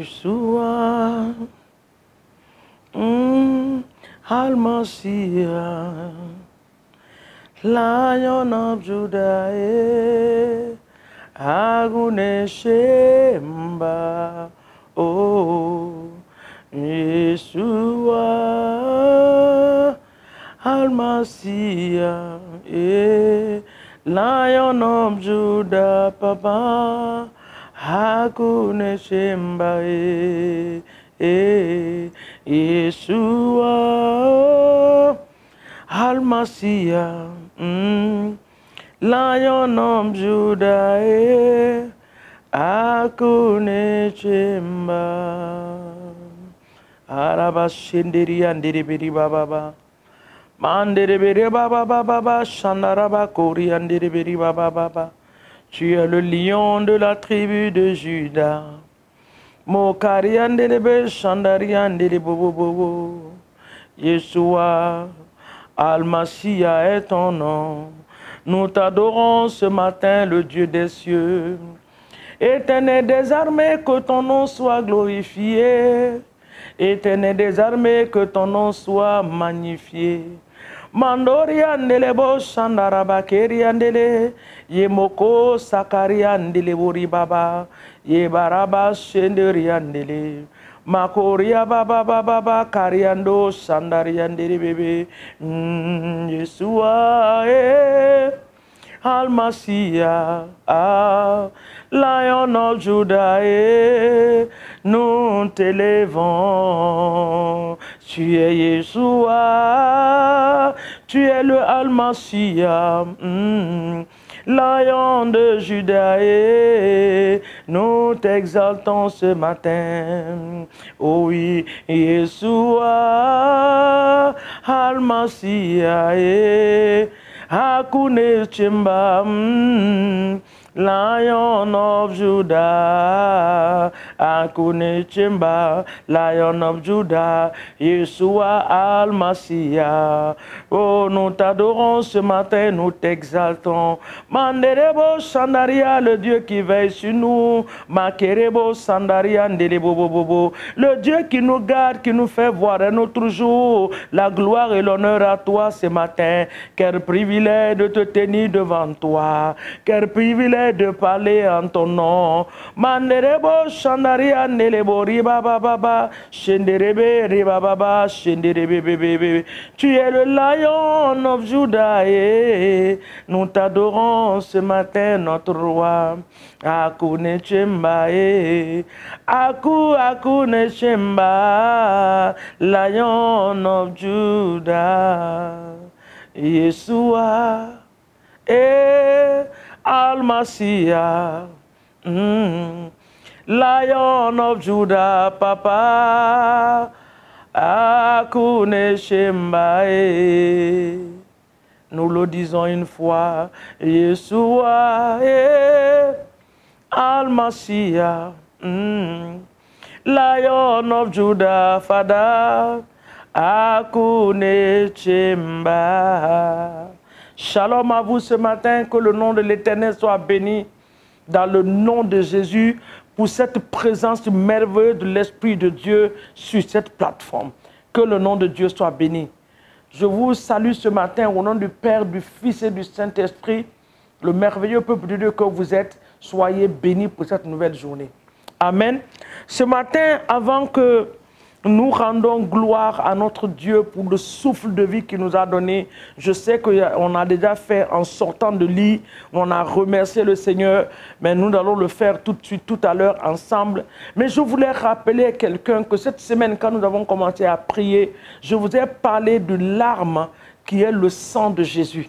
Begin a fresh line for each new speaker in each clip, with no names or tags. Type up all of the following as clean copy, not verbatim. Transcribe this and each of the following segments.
Yeshua, Al-Mashiach, Lion of Judah, Agune Shemba, oh, Yeshua, Al-Mashiach, Lion of Judah, Papa, Agune Shemba, Yeshua, Al-Mashiach, Lion of Judah, Akune Chemba. Araba Shindiri and Diribiri Baba. Mandiribiri Baba Baba, Shandaraba Kori and Diribiri Baba Baba. Tu es le lion de la tribu de Juda. Mokari and Diribe, Shandari and Diribobo. Yeshua, Al-Mashiach est ton nom. Nous t'adorons ce matin, le Dieu des cieux. Éternel des armées, que ton nom soit glorifié. Éternel des armées, que ton nom soit magnifié. Mandori andele bo shandaraba keri andele. Yemoko sakari andele bori baba. Yebaraba shenderi andele. Makoria baba baba kariando sandariandere bebe. Yeshua Al-Mashiach, Lion of Judah, nous t'élèvons. Tu es Yeshua, tu es le Al-Mashiach. Lion de Juda, nous t'exaltons ce matin. Oh oui, Yeshua, Al-Mashiach, Hakune Chemba, Lion of Judah, Hakune Chemba, Lion of Judah, Yeshua Al-Mashiach. Oh, nous t'adorons ce matin, nous t'exaltons. Manderebo Sandaria, le Dieu qui veille sur nous. Makerebo Sandaria, Ndelebo Bobo, le Dieu qui nous garde, qui nous fait voir un autre jour. La gloire et l'honneur à toi ce matin. Quel privilège de te tenir devant toi. Quel privilège de parler en ton nom. Manderebo Sandaria, Ndelebo Riba Baba, Shenderebe Riba Baba, Shenderebe Bebe. Tu es le Lion of Judah, nous t'adorons ce matin, notre roi. Akune Chemba, Akune Chemba, Lion of Judah, Yeshua, Al-Mashiach, Lion of Judah, Papa. Akune Shemba, nous le disons une fois, Yeshua, Al-Mashiach, Lion of Judah, Father, Akune Shemba. Shalom à vous ce matin, que le nom de l'Éternel soit béni dans le nom de Jésus, pour cette présence merveilleuse de l'Esprit de Dieu sur cette plateforme. Que le nom de Dieu soit béni. Je vous salue ce matin au nom du Père, du Fils et du Saint-Esprit. Le merveilleux peuple de Dieu que vous êtes, soyez bénis pour cette nouvelle journée. Amen. Ce matin, avant que nous rendons gloire à notre Dieu pour le souffle de vie qu'il nous a donné. Je sais qu'on a déjà fait en sortant de lit, on a remercié le Seigneur, mais nous allons le faire tout de suite, tout à l'heure, ensemble. Mais je voulais rappeler à quelqu'un que cette semaine, quand nous avons commencé à prier, je vous ai parlé de l'arme qui est le sang de Jésus.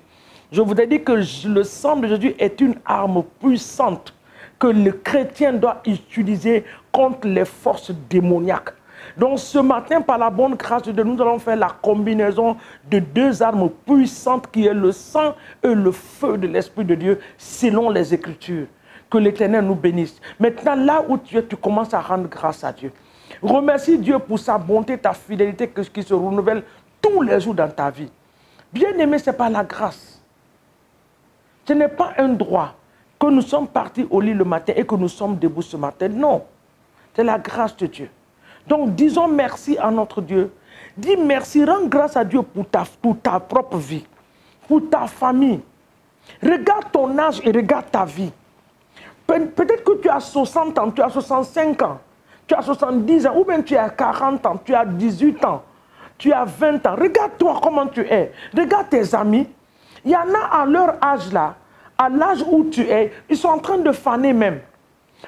Je vous ai dit que le sang de Jésus est une arme puissante que le chrétien doit utiliser contre les forces démoniaques. Donc ce matin, par la bonne grâce de Dieu, nous allons faire la combinaison de deux armes puissantes qui est le sang et le feu de l'Esprit de Dieu selon les Écritures. Que l'Éternel nous bénisse. Maintenant, là où tu es, tu commences à rendre grâce à Dieu. Remercie Dieu pour sa bonté, ta fidélité qui se renouvelle tous les jours dans ta vie. Bien-aimé, ce n'est pas la grâce. Ce n'est pas un droit que nous sommes partis au lit le matin et que nous sommes debout ce matin. Non. C'est la grâce de Dieu. Donc disons merci à notre Dieu. Dis merci, rends grâce à Dieu pour ta propre vie, pour ta famille. Regarde ton âge et regarde ta vie. Peut-être que tu as 60 ans, tu as 65 ans, tu as 70 ans, ou bien tu as 40 ans, tu as 18 ans, tu as 20 ans. Regarde-toi comment tu es. Regarde tes amis. Il y en a à leur âge là, à l'âge où tu es, ils sont en train de faner même.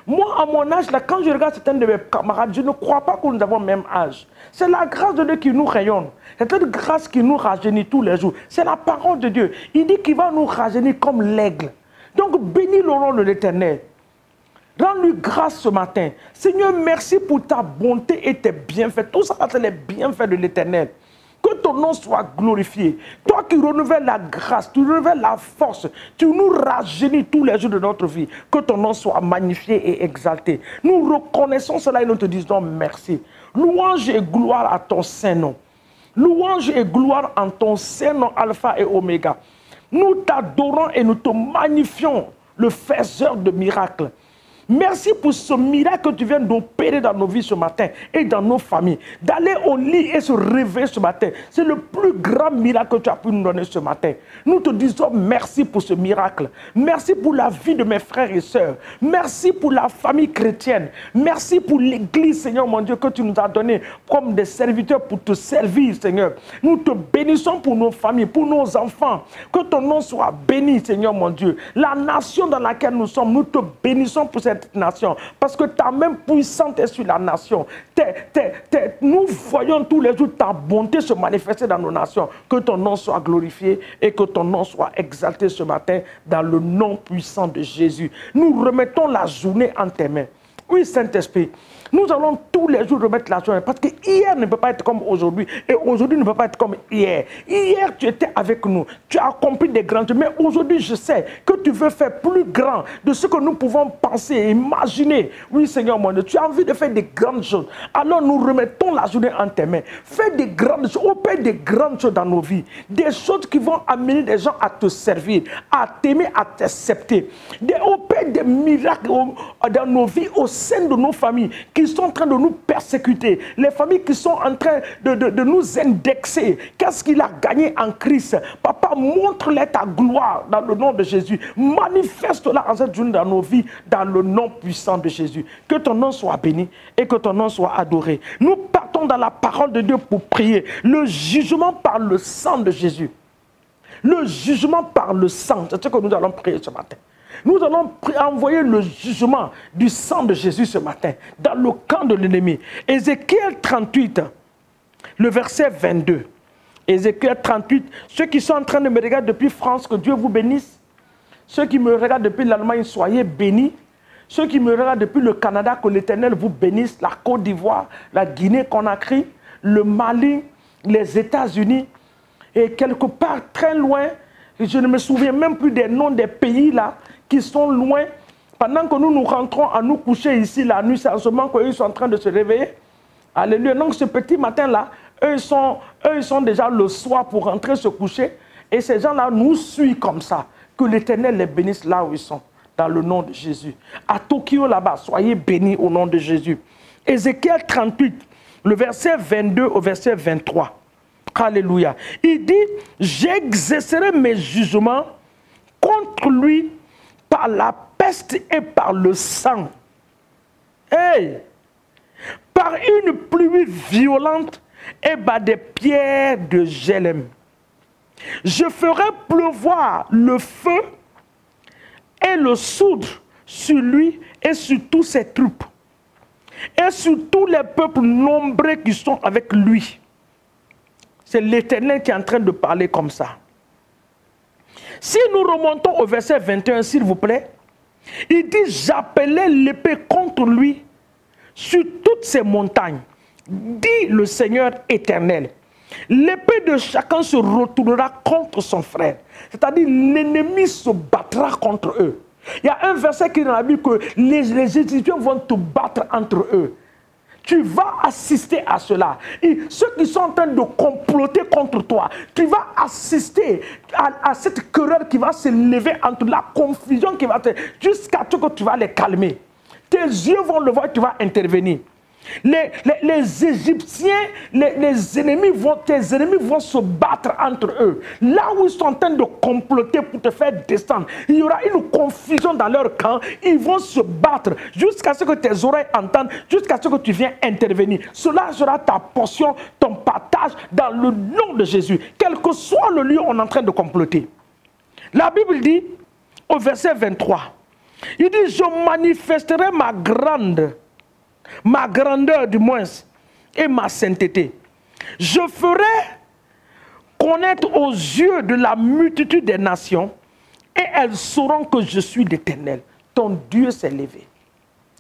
Moi, à mon âge, là, quand je regarde certains de mes camarades, je ne crois pas que nous avons le même âge. C'est la grâce de Dieu qui nous rayonne. C'est cette grâce qui nous rajeunit tous les jours. C'est la parole de Dieu. Il dit qu'il va nous rajeunir comme l'aigle. Donc, bénis le nom de l'Éternel. Rends-lui grâce ce matin. Seigneur, merci pour ta bonté et tes bienfaits. Tout ça, c'est les bienfaits de l'Éternel. Que ton nom soit glorifié. Toi qui renouvelles la grâce, tu renouvelles la force, tu nous rajeunis tous les jours de notre vie. Que ton nom soit magnifié et exalté. Nous reconnaissons cela et nous te disons merci. Louange et gloire à ton saint nom. Louange et gloire en ton saint nom, Alpha et Oméga. Nous t'adorons et nous te magnifions, le faiseur de miracles. Merci pour ce miracle que tu viens d'opérer dans nos vies ce matin et dans nos familles. D'aller au lit et se réveiller ce matin. C'est le plus grand miracle que tu as pu nous donner ce matin. Nous te disons merci pour ce miracle. Merci pour la vie de mes frères et sœurs. Merci pour la famille chrétienne. Merci pour l'église, Seigneur mon Dieu, que tu nous as donné comme des serviteurs pour te servir, Seigneur. Nous te bénissons pour nos familles, pour nos enfants. Que ton nom soit béni, Seigneur mon Dieu. La nation dans laquelle nous sommes, nous te bénissons pour cette nation, parce que ta main puissante est sur la nation. Nous voyons tous les jours ta bonté se manifester dans nos nations. Que ton nom soit glorifié et que ton nom soit exalté ce matin dans le nom puissant de Jésus. Nous remettons la journée en tes mains. Oui, Saint-Esprit, nous allons tous les jours remettre la journée, parce que hier ne peut pas être comme aujourd'hui et aujourd'hui ne peut pas être comme hier. Hier, tu étais avec nous, tu as accompli des grands choses, mais aujourd'hui, je sais que tu veux faire plus grand de ce que nous pouvons penser et imaginer. Oui, Seigneur mon Dieu, tu as envie de faire des grandes choses. Alors nous remettons la journée en tes mains. Fais des grandes choses, opère des grandes choses dans nos vies, des choses qui vont amener des gens à te servir, à t'aimer, à t'accepter. Opère des miracles dans nos vies, au sein de nos familles, qui sont en train de nous persécuter, les familles qui sont en train de nous indexer. Qu'est-ce qu'il a gagné en Christ? Papa, montre-les ta gloire dans le nom de Jésus. Manifeste-la en cette journée dans nos vies, dans le nom puissant de Jésus. Que ton nom soit béni et que ton nom soit adoré. Nous partons dans la parole de Dieu pour prier. Le jugement par le sang de Jésus. Le jugement par le sang, c'est ce que nous allons prier ce matin. Nous allons envoyer le jugement du sang de Jésus ce matin dans le camp de l'ennemi. Ézéchiel 38, le verset 22. Ézéchiel 38, ceux qui sont en train de me regarder depuis France, que Dieu vous bénisse. Ceux qui me regardent depuis l'Allemagne, soyez bénis. Ceux qui me regardent depuis le Canada, que l'Éternel vous bénisse. La Côte d'Ivoire, la Guinée-Conakry, le Mali, les États-Unis. Et quelque part très loin, je ne me souviens même plus des noms des pays là, qui sont loin, pendant que nous rentrons à nous coucher ici la nuit, c'est en ce moment qu'ils sont en train de se réveiller. Alléluia. Donc ce petit matin-là, eux sont déjà le soir pour rentrer se coucher. Et ces gens-là nous suivent comme ça. Que l'Éternel les bénisse là où ils sont, dans le nom de Jésus. À Tokyo là-bas, soyez bénis au nom de Jésus. Ézéchiel 38, le verset 22 au verset 23. Alléluia. Il dit, j'exercerai mes jugements contre lui par la peste et par le sang. Hey! Par une pluie violente et par des pierres de Jélem. Je ferai pleuvoir le feu et le soudre sur lui et sur tous ses troupes. Et sur tous les peuples nombreux qui sont avec lui. C'est l'Éternel qui est en train de parler comme ça. Si nous remontons au verset 21, s'il vous plaît, il dit, j'appelais l'épée contre lui sur toutes ces montagnes, dit le Seigneur éternel. L'épée de chacun se retournera contre son frère. C'est-à-dire, l'ennemi se battra contre eux. Il y a un verset qui est dans la Bible que les Égyptiens vont te battre entre eux. Tu vas assister à cela. Et ceux qui sont en train de comploter contre toi, tu vas assister à cette querelle qui va se lever entre la confusion qui va te... jusqu'à ce que tu vas les calmer. tes yeux vont le voir, tu vas intervenir. Les Égyptiens, tes ennemis vont se battre entre eux. Là où ils sont en train de comploter pour te faire descendre, il y aura une confusion dans leur camp. Ils vont se battre jusqu'à ce que tes oreilles entendent, jusqu'à ce que tu viennes intervenir. Cela sera ta portion, ton partage dans le nom de Jésus. Quel que soit le lieu où on est en train de comploter. La Bible dit, au verset 23, il dit, je manifesterai ma grandeur du moins, et ma sainteté. Je ferai connaître aux yeux de la multitude des nations, et elles sauront que je suis l'Éternel. Ton Dieu s'est levé.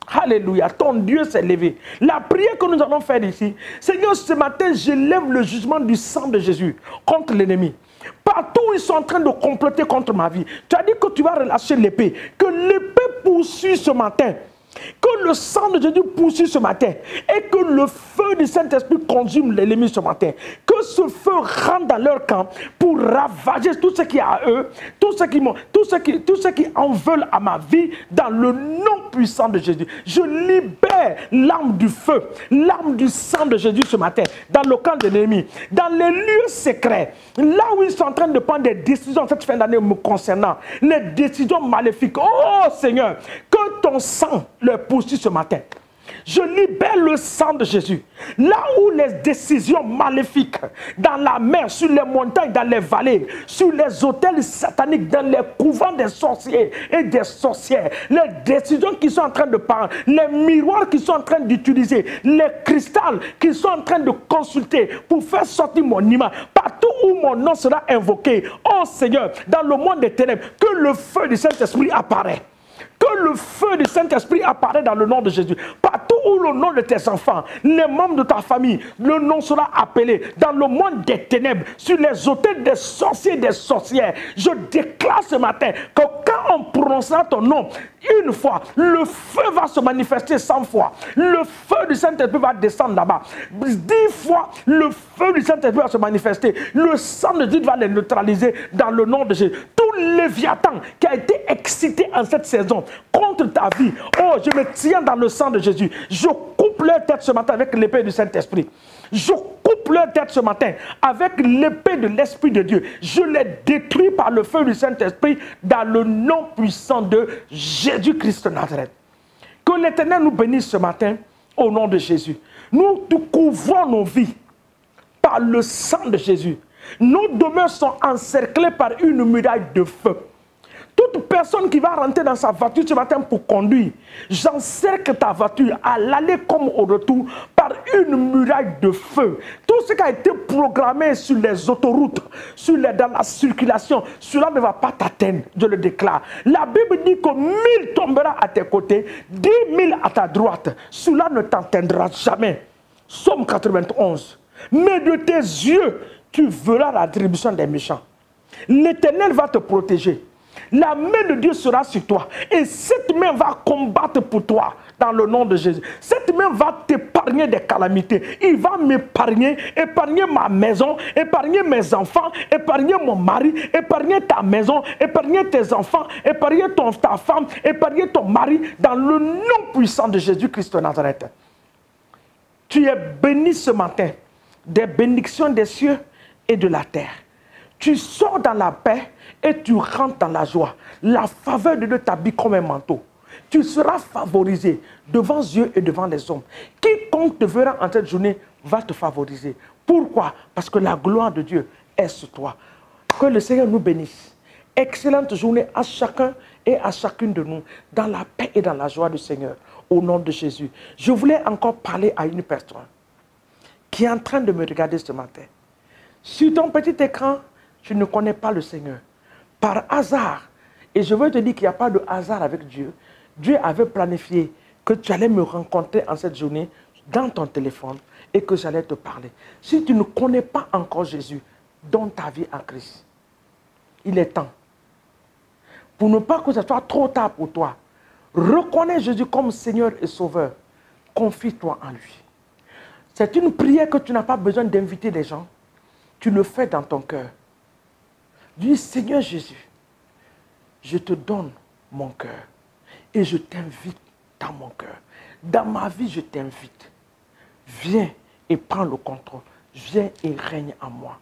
Alléluia, ton Dieu s'est levé. La prière que nous allons faire ici, Seigneur, ce matin, j'élève le jugement du sang de Jésus contre l'ennemi. Partout où ils sont en train de comploter contre ma vie, tu as dit que tu vas relâcher l'épée. Que l'épée poursuit ce matin. Que le sang de Jésus poursuit ce matin et que le feu du Saint-Esprit consume l'ennemi ce matin. Que ce feu rentre dans leur camp pour ravager tout ce qui est à eux, tout ce qui en veulent à ma vie dans le nom puissant de Jésus. Je libère l'arme du feu, l'arme du sang de Jésus ce matin dans le camp de l'ennemi, dans les lieux secrets, là où ils sont en train de prendre des décisions cette fin d'année me concernant, les décisions maléfiques. Oh Seigneur, que ton sang leur poursuit ce matin. Je libère le sang de Jésus. Là où les décisions maléfiques, dans la mer, sur les montagnes, dans les vallées, sur les hôtels sataniques, dans les couvents des sorciers et des sorcières, les décisions qui sont en train de prendre, les miroirs qui sont en train d'utiliser, les cristals qui sont en train de consulter pour faire sortir mon image, partout où mon nom sera invoqué, oh Seigneur, dans le monde des ténèbres, que le feu du Saint-Esprit apparaît. Que le feu du Saint-Esprit apparaît dans le nom de Jésus. Partout où le nom de tes enfants, les membres de ta famille, le nom sera appelé dans le monde des ténèbres, sur les autels des sorciers et des sorcières. Je déclare ce matin que quand on prononcera ton nom une fois, le feu va se manifester 100 fois. Le feu du Saint-Esprit va descendre là-bas. 10 fois, le feu du Saint-Esprit va se manifester. Le sang de Dieu va les neutraliser dans le nom de Jésus. Tout Léviathan qui a été excité en cette saison contre ta vie, oh, je me tiens dans le sang de Jésus. Je coupe leur tête ce matin avec l'épée du Saint-Esprit. Je coupe leur tête ce matin avec l'épée de l'Esprit de Dieu. Je les détruis par le feu du Saint-Esprit dans le nom puissant de Jésus-Christ de Nazareth. Que l'Éternel nous bénisse ce matin au nom de Jésus. Nous couvrons nos vies par le sang de Jésus. Nos demeures sont encerclées par une muraille de feu. Toute personne qui va rentrer dans sa voiture ce matin pour conduire, j'encercle ta voiture à l'aller comme au retour par une muraille de feu. Tout ce qui a été programmé sur les autoroutes, dans la circulation, cela ne va pas t'atteindre, je le déclare. La Bible dit que 1000 tombera à tes côtés, 10 000 à ta droite. Cela ne t'atteindra jamais. Psaume 91. Mais de tes yeux, tu verras la rétribution des méchants. L'Éternel va te protéger. La main de Dieu sera sur toi. Et cette main va combattre pour toi dans le nom de Jésus. Cette main va t'épargner des calamités. Il va m'épargner, épargner ma maison, épargner mes enfants, épargner mon mari, épargner ta maison, épargner tes enfants, épargner ta femme, épargner ton mari dans le nom puissant de Jésus-Christ de Nazareth. Tu es béni ce matin des bénédictions des cieux et de la terre. Tu sors dans la paix et tu rentres dans la joie. La faveur de Dieu t'habille comme un manteau. Tu seras favorisé devant Dieu et devant les hommes. Quiconque te verra en cette journée va te favoriser. Pourquoi? Parce que la gloire de Dieu est sur toi. Que le Seigneur nous bénisse. Excellente journée à chacun et à chacune de nous dans la paix et dans la joie du Seigneur. Au nom de Jésus. Je voulais encore parler à une personne qui est en train de me regarder ce matin. Sur ton petit écran, tu ne connais pas le Seigneur. Par hasard, et je veux te dire qu'il n'y a pas de hasard avec Dieu. Dieu avait planifié que tu allais me rencontrer en cette journée dans ton téléphone et que j'allais te parler. Si tu ne connais pas encore Jésus, donne ta vie à Christ. Il est temps. Pour ne pas que ce soit trop tard pour toi, reconnais Jésus comme Seigneur et Sauveur. Confie-toi en lui. C'est une prière que tu n'as pas besoin d'inviter les gens. Tu le fais dans ton cœur. Dis, Seigneur Jésus, je te donne mon cœur et je t'invite dans mon cœur. Dans ma vie, je t'invite. Viens et prends le contrôle. Viens et règne en moi.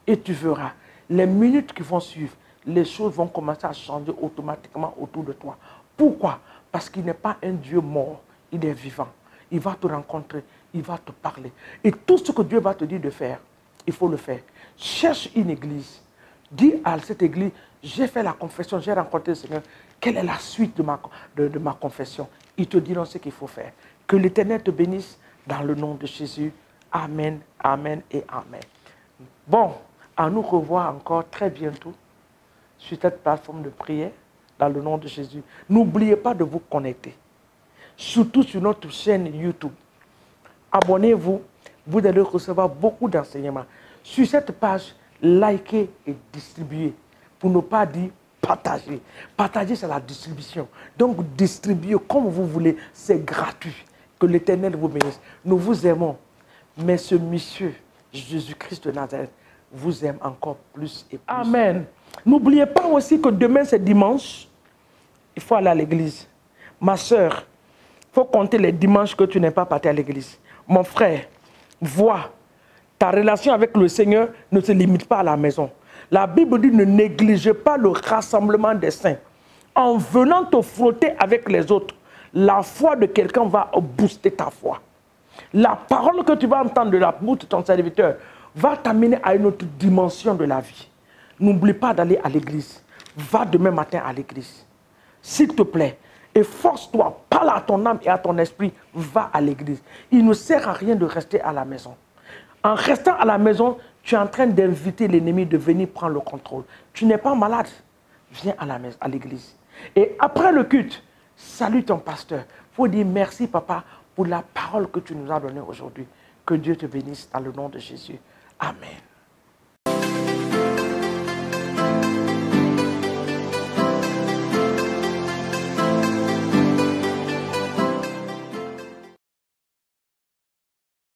Et tu verras, les minutes qui vont suivre, les choses vont commencer à changer automatiquement autour de toi. Pourquoi? Parce qu'il n'est pas un Dieu mort, il est vivant. Il va te rencontrer, il va te parler. Et tout ce que Dieu va te dire de faire, il faut le faire. Cherche une église. Dis à cette église, j'ai fait la confession, j'ai rencontré le Seigneur. Quelle est la suite de ma confession? Ils te diront ce qu'il faut faire. Que l'Éternel te bénisse dans le nom de Jésus. Amen, amen et amen. Bon, à nous revoir encore très bientôt sur cette plateforme de prière dans le nom de Jésus. N'oubliez pas de vous connecter, surtout sur notre chaîne YouTube. Abonnez-vous, vous allez recevoir beaucoup d'enseignements. Sur cette page, likez et distribuez, pour ne pas dire partager. Partager, c'est la distribution. Donc, distribuez comme vous voulez, c'est gratuit. Que l'Éternel vous bénisse. Nous vous aimons, mais ce monsieur, Jésus-Christ de Nazareth, vous aime encore plus et plus. Amen. N'oubliez pas aussi que demain, c'est dimanche. Il faut aller à l'église. Ma soeur, il faut compter les dimanches que tu n'es pas parti à l'église. Mon frère, vois, ta relation avec le Seigneur ne se limite pas à la maison. La Bible dit ne négligez pas le rassemblement des saints. En venant te frotter avec les autres, la foi de quelqu'un va booster ta foi. La parole que tu vas entendre de la bouche de ton serviteur va t'amener à une autre dimension de la vie. N'oublie pas d'aller à l'église. Va demain matin à l'église. S'il te plaît, efforce-toi, parle à ton âme et à ton esprit, va à l'église. Il ne sert à rien de rester à la maison. En restant à la maison, tu es en train d'inviter l'ennemi de venir prendre le contrôle. Tu n'es pas malade. Viens à l'église. Et après le culte, salue ton pasteur. Il faut dire merci, papa, pour la parole que tu nous as donnée aujourd'hui. Que Dieu te bénisse dans le nom de Jésus. Amen.